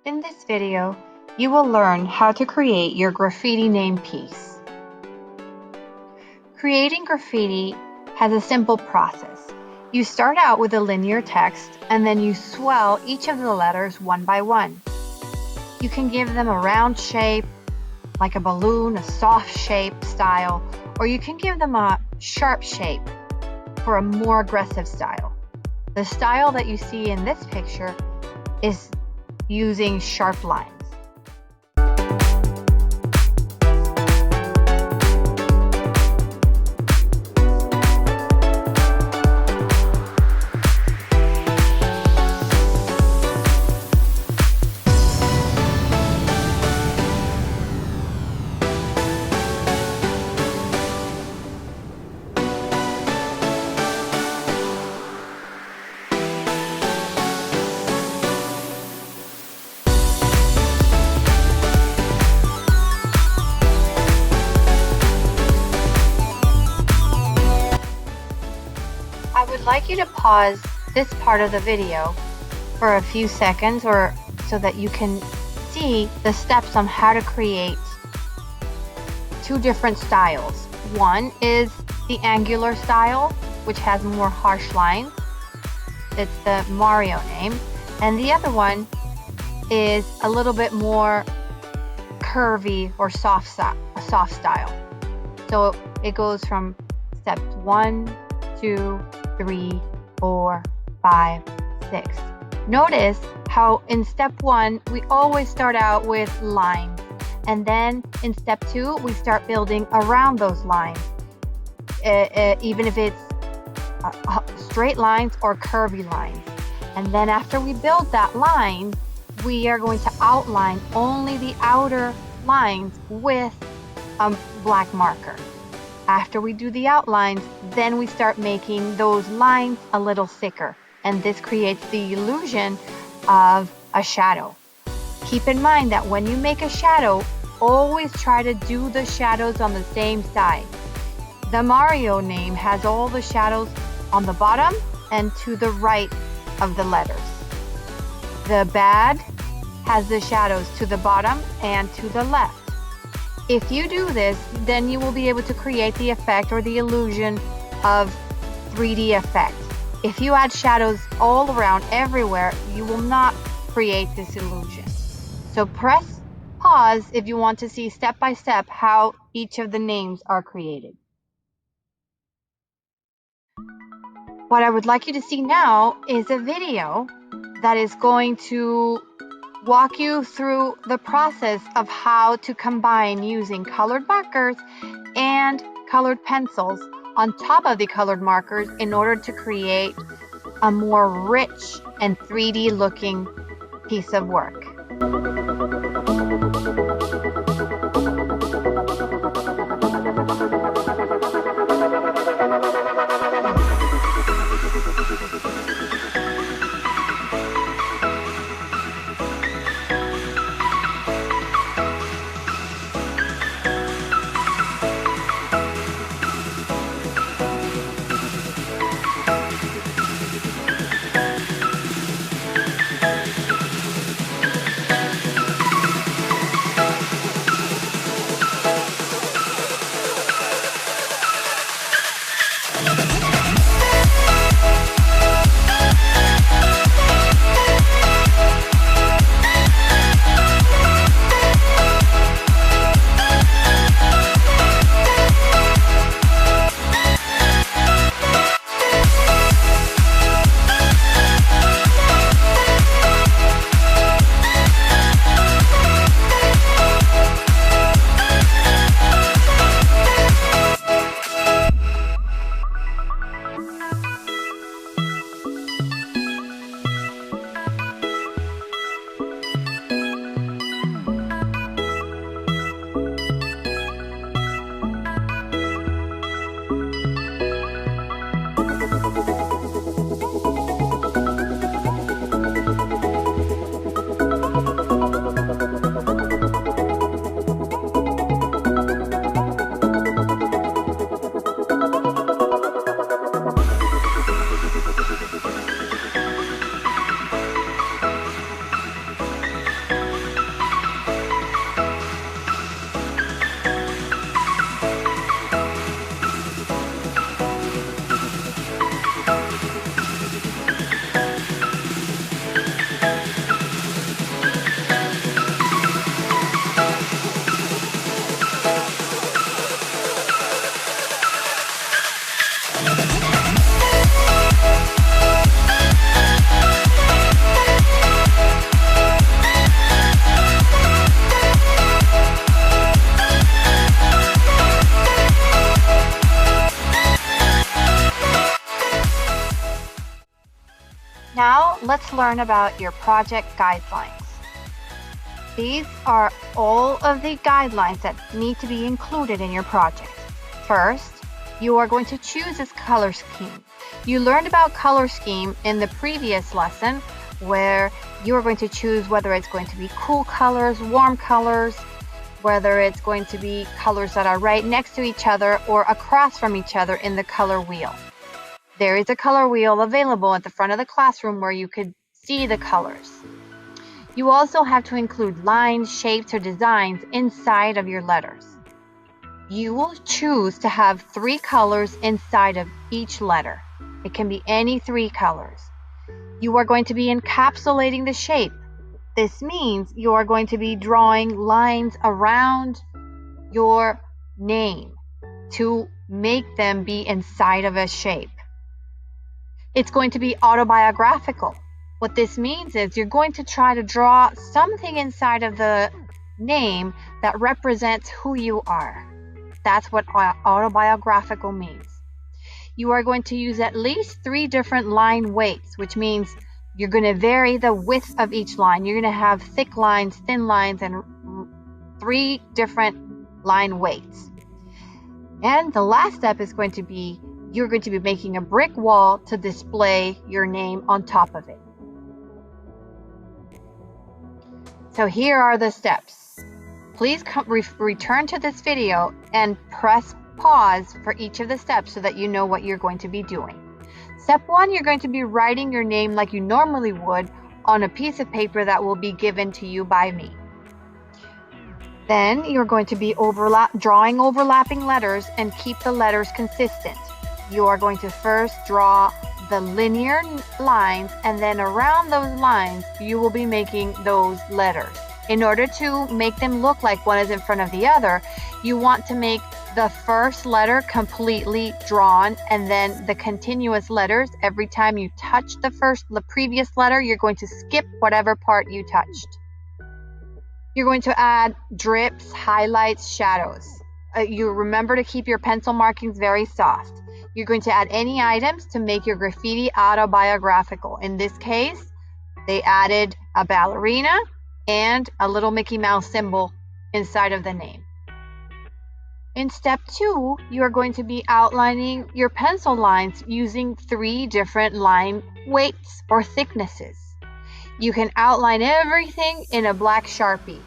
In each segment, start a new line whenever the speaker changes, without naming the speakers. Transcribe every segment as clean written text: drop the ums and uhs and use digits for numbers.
In this video, you will learn how to create your graffiti name piece. Creating graffiti has a simple process. You start out with a linear text and then you swell each of the letters one by one. You can give them a round shape, like a balloon, a soft shape style, or you can give them a sharp shape for a more aggressive style. The style that you see in this picture is using sharp lines. I would like you to pause this part of the video for a few seconds so that you can see the steps on how to create two different styles. One is the angular style, which has more harsh lines. It's the Mario name. And the other one is a little bit more curvy or soft style. So it goes from step 1, 2, 3, 4, 5, 6. Notice how in step 1 we always start out with lines, and then in step 2 we start building around those lines, even if it's straight lines or curvy lines. And then after we build that line, we are going to outline only the outer lines with a black marker. After we do the outlines, then we start making those lines a little thicker, and this creates the illusion of a shadow. Keep in mind that when you make a shadow, always try to do the shadows on the same side. The Mario name has all the shadows on the bottom and to the right of the letters. The bad has the shadows to the bottom and to the left. If you do this, then you will be able to create the effect or the illusion of 3D effect. If you add shadows all around everywhere, you will not create this illusion. So press pause if you want to see step by step how each of the names are created. What I would like you to see now is a video that is going to walk you through the process of how to combine using colored markers and colored pencils on top of the colored markers in order to create a more rich and 3D looking piece of work. let's learn about your project guidelines. These are all of the guidelines that need to be included in your project. First, you are going to choose this color scheme. You learned about color scheme in the previous lesson, where you are going to choose whether it's going to be cool colors, warm colors, whether it's going to be colors that are right next to each other or across from each other in the color wheel. There is a color wheel available at the front of the classroom where you could see the colors. You also have to include lines, shapes, or designs inside of your letters. You will choose to have 3 colors inside of each letter. It can be any 3 colors. You are going to be encapsulating the shape. This means you are going to be drawing lines around your name to make them be inside of a shape. It's going to be autobiographical. What this means is you're going to try to draw something inside of the name that represents who you are. That's what autobiographical means. You are going to use at least 3 different line weights, which means you're going to vary the width of each line. You're going to have thick lines, thin lines, and 3 different line weights. And the last step is going to be, you're going to be making a brick wall to display your name on top of it. So here are the steps. Please return to this video and press pause for each of the steps so that you know what you're going to be doing. Step 1, you're going to be writing your name like you normally would on a piece of paper that will be given to you by me. Then you're going to be drawing overlapping letters and keep the letters consistent. You are going to first draw the linear lines, and then around those lines you will be making those letters. In order to make them look like one is in front of the other, you want to make the first letter completely drawn, and then the continuous letters, every time you touch the previous letter, you're going to skip whatever part you touched. You're going to add drips, highlights, shadows. You remember to keep your pencil markings very soft. You're going to add any items to make your graffiti autobiographical. In this case, they added a ballerina and a little Mickey Mouse symbol inside of the name. In step 2, you are going to be outlining your pencil lines using 3 different line weights or thicknesses. You can outline everything in a black Sharpie,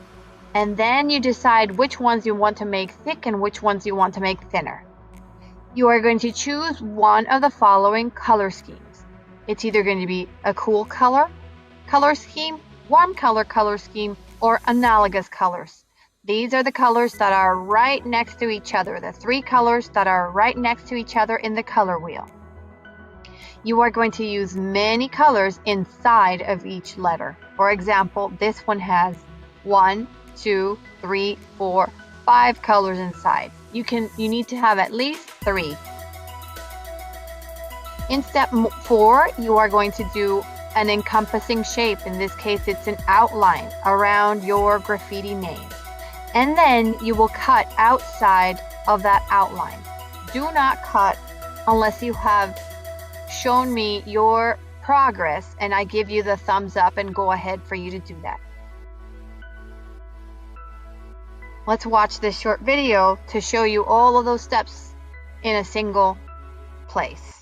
and then you decide which ones you want to make thick and which ones you want to make thinner. You are going to choose one of the following color schemes. It's either going to be a cool color scheme, warm color scheme, or analogous colors. These are the colors that are right next to each other, the 3 colors that are right next to each other in the color wheel. You are going to use many colors inside of each letter. For example, this one has 1, 2, 3, 4, 5 colors inside. You need to have at least 3. In step 4, you are going to do an encompassing shape. In this case, it's an outline around your graffiti name. And then you will cut outside of that outline. Do not cut unless you have shown me your progress and I give you the thumbs up and go ahead for you to do that. Let's watch this short video to show you all of those steps in a single place.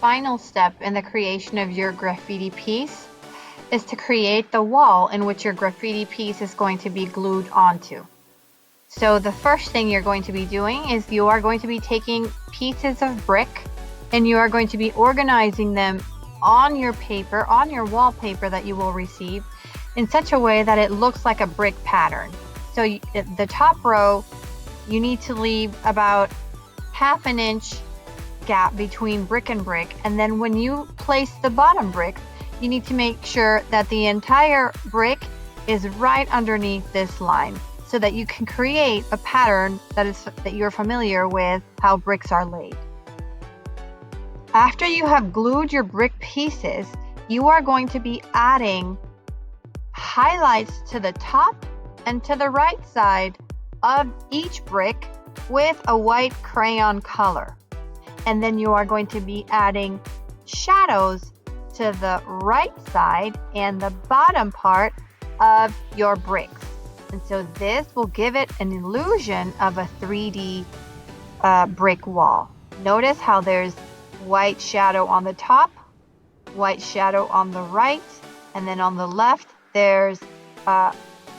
final step in the creation of your graffiti piece is to create the wall in which your graffiti piece is going to be glued onto. So the first thing you're going to be doing is you are going to be taking pieces of brick and you are going to be organizing them on your paper, on your wallpaper that you will receive, in such a way that it looks like a brick pattern. So the top row, you need to leave about 1/2 inch gap between brick and brick, and then when you place the bottom brick, you need to make sure that the entire brick is right underneath this line, so that you can create a pattern that you're familiar with how bricks are laid. After you have glued your brick pieces, you are going to be adding highlights to the top and to the right side of each brick with a white crayon color. And then you are going to be adding shadows to the right side and the bottom part of your bricks. And so this will give it an illusion of a 3D brick wall. Notice how there's white shadow on the top, white shadow on the right, and then on the left there's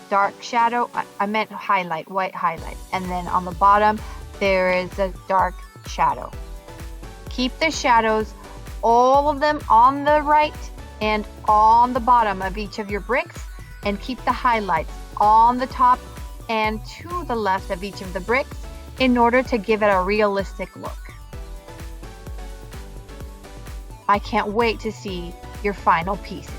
dark shadow. I meant highlight, white highlight. And then on the bottom there is a dark shadow. Keep the shadows, all of them on the right and on the bottom of each of your bricks, and keep the highlights on the top and to the left of each of the bricks in order to give it a realistic look. I can't wait to see your final pieces.